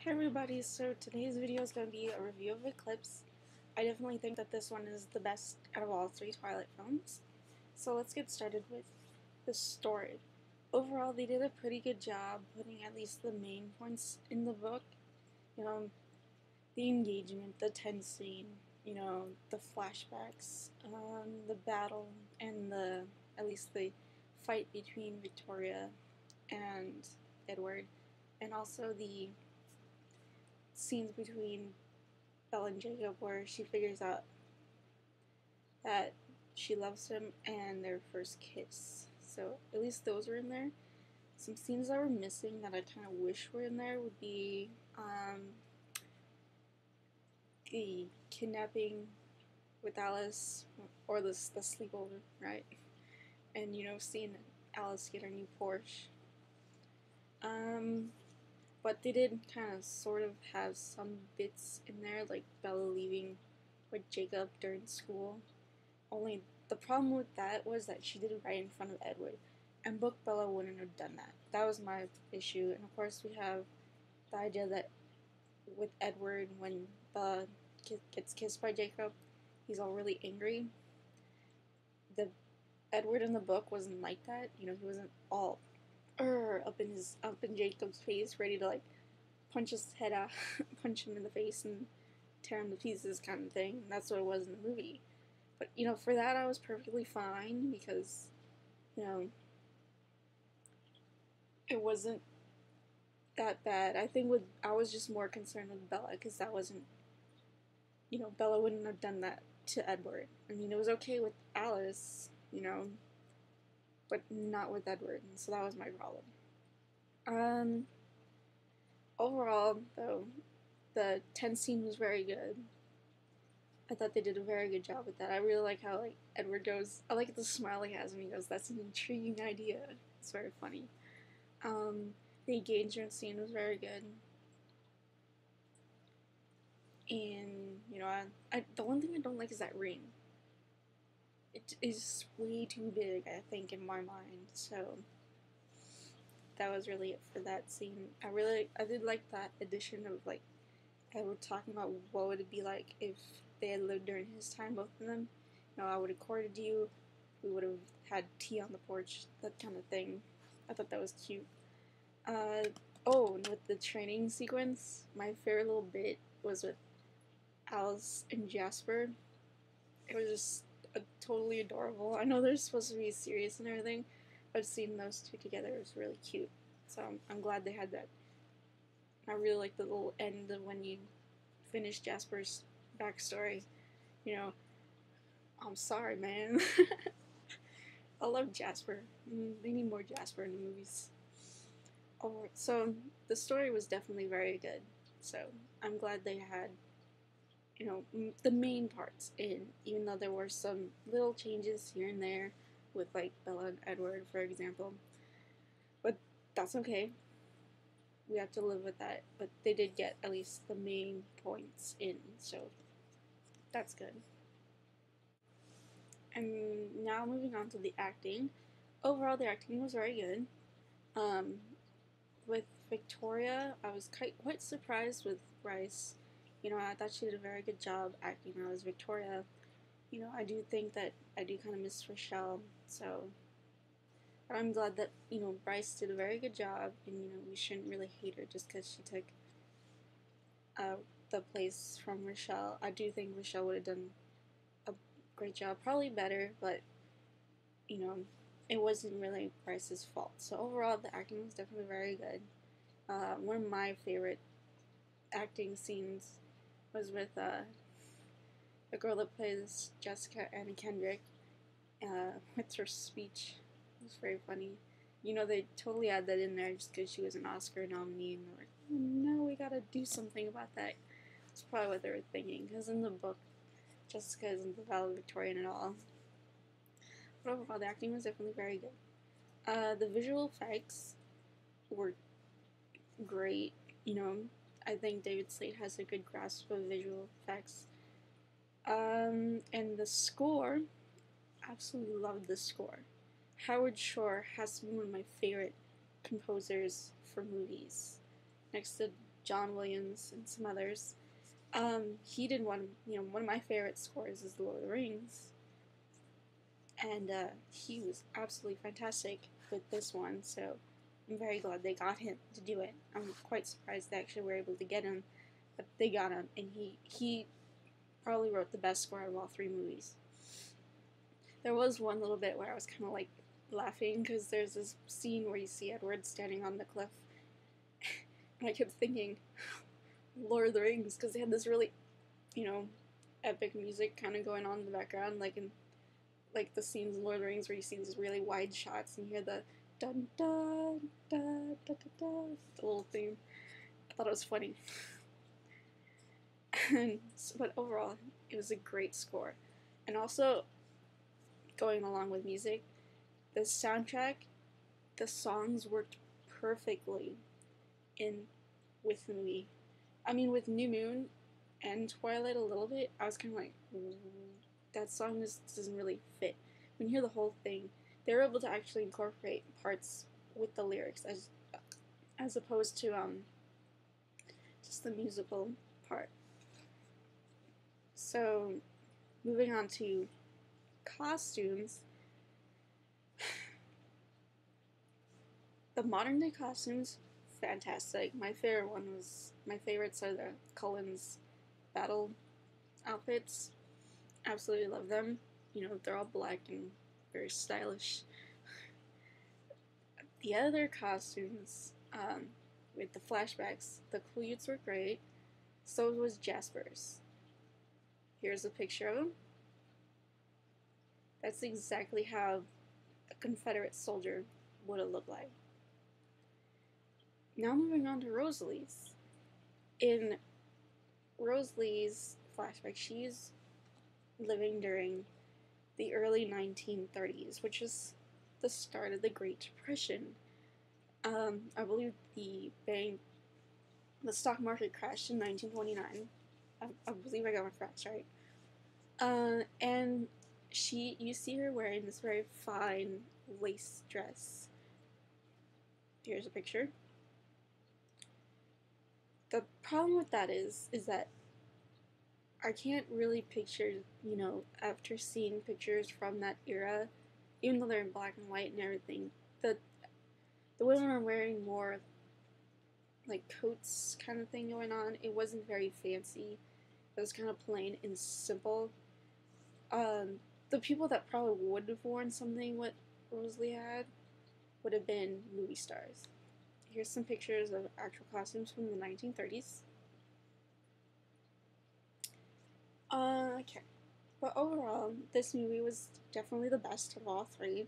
Hey everybody, so today's video is going to be a review of Eclipse. I definitely think that this one is the best out of all three Twilight films. So let's get started with the story. Overall, they did a pretty good job putting at least the main points in the book. You know, the engagement, the tense scene, the flashbacks, the battle, and at least the fight between Victoria and Edward, and also the scenes between Belle and Jacob where she figures out that she loves him and their first kiss. So at least those were in there. Some scenes that were missing that I kind of wish were in there would be the kidnapping with Alice, or the sleepover, right? And seeing Alice get her new Porsche. But they did kind of sort of have some bits in there, like Bella leaving with Jacob during school. Only the problem with that was that she did it right in front of Edward, and book Bella wouldn't have done that. That was my issue. And of course, we have the idea that with Edward, when Bella gets kissed by Jacob, he's all really angry. The Edward in the book wasn't like that. He wasn't all up in Jacob's face, ready to like punch his head out, punch him in the face, and tear him to pieces, kind of thing. That's what it was in the movie. But for that I was perfectly fine because it wasn't that bad. I think I was just more concerned with Bella because that wasn't, Bella wouldn't have done that to Edward. I mean, it was okay with Alice, but not with Edward, and so that was my problem. Overall, though, the tense scene was very good. I thought they did a very good job with that. I really like how Edward goes. I like the smile he has when he goes, "That's an intriguing idea." It's very funny. The engagement scene was very good, and the one thing I don't like is that ring. It is way too big, I think, in my mind. So that was really it for that scene. I did like that addition of Edward talking about what would it be like if they had lived during his time, both of them. I would have courted you, we would have had tea on the porch, that kind of thing. I thought that was cute. Oh, and with the training sequence, my favorite little bit was with Alice and Jasper. It was just totally adorable. I know they're supposed to be serious and everything, but seeing those two together was really cute. So I'm glad they had that. I really like the little end of when you finish Jasper's backstory. I'm sorry, man. I love Jasper. They need more Jasper in the movies. Oh, so the story was definitely very good. So I'm glad they had, the main parts in, even though there were some little changes here and there with Bella and Edward, for example. But that's okay. We have to live with that. But they did get at least the main points in, so that's good. And now moving on to the acting. Overall, the acting was very good. With Victoria, I was quite surprised with Bryce. I thought she did a very good job acting as Victoria. I do think that I do kind of miss Rochelle, so I'm glad that, Bryce did a very good job, and, we shouldn't really hate her just because she took the place from Rochelle. I do think Rochelle would have done a great job, probably better, but, it wasn't really Bryce's fault. So overall, the acting was definitely very good. One of my favorite acting scenes was with the girl that plays Jessica Anna Kendrick, with her speech. It was very funny. They totally had that in there just because she was an Oscar nominee, and they're like, oh, no, we gotta do something about that. That's probably what they were thinking, because in the book, Jessica isn't the valedictorian at all. But overall, the acting was definitely very good. The visual effects were great. I think David Slade has a good grasp of visual effects. And the score, absolutely loved the score. Howard Shore has to be one of my favorite composers for movies, next to John Williams and some others. He did one of my favorite scores is The Lord of the Rings, and he was absolutely fantastic with this one. So I'm very glad they got him to do it. I'm quite surprised they actually were able to get him, but they got him, and he probably wrote the best score out of all three movies. There was one little bit where I was kind of like laughing because there's this scene where you see Edward standing on the cliff, and I kept thinking, Lord of the Rings, because they had this really, epic music kind of going on in the background, like in like the scenes in Lord of the Rings where you see these really wide shots and you hear the dun dun dun dun dun dun, the little theme. I thought it was funny. But overall, it was a great score. And also, going along with music, the soundtrack, the songs worked perfectly with the movie. I mean, with New Moon and Twilight a little bit, I was kind of like, that song just doesn't really fit. When you hear the whole thing, they were able to actually incorporate parts with the lyrics as opposed to just the musical part. So, moving on to costumes. The modern day costumes, fantastic. My favorites are the Cullen's battle outfits. Absolutely love them. They're all black and very stylish. The other costumes, with the flashbacks, the Quiutes were great. So was Jasper's. Here's a picture of him. That's exactly how a Confederate soldier would have looked like. Now moving on to Rosalie's. In Rosalie's flashback, she's living during the early 1930s, which is the start of the Great Depression. I believe the stock market crashed in 1929. I believe I got my facts right. And you see her wearing this very fine lace dress. Here's a picture. The problem with that is that I can't really picture, after seeing pictures from that era, even though they're in black and white and everything, the women are wearing more like coats kind of thing going on. It wasn't very fancy. It was kind of plain and simple. The people that probably would have worn something what Rosalie had would have been movie stars. Here's some pictures of actual costumes from the 1930s. Okay. But overall, this movie was definitely the best of all three.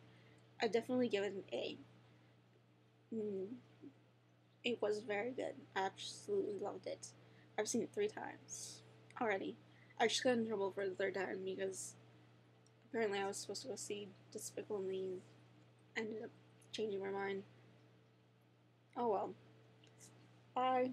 I definitely give it an A. It was very good. I absolutely loved it. I've seen it 3 times already. I just got in trouble for the 3rd time because apparently I was supposed to go see Despicable Me and ended up changing my mind. Oh well. Bye.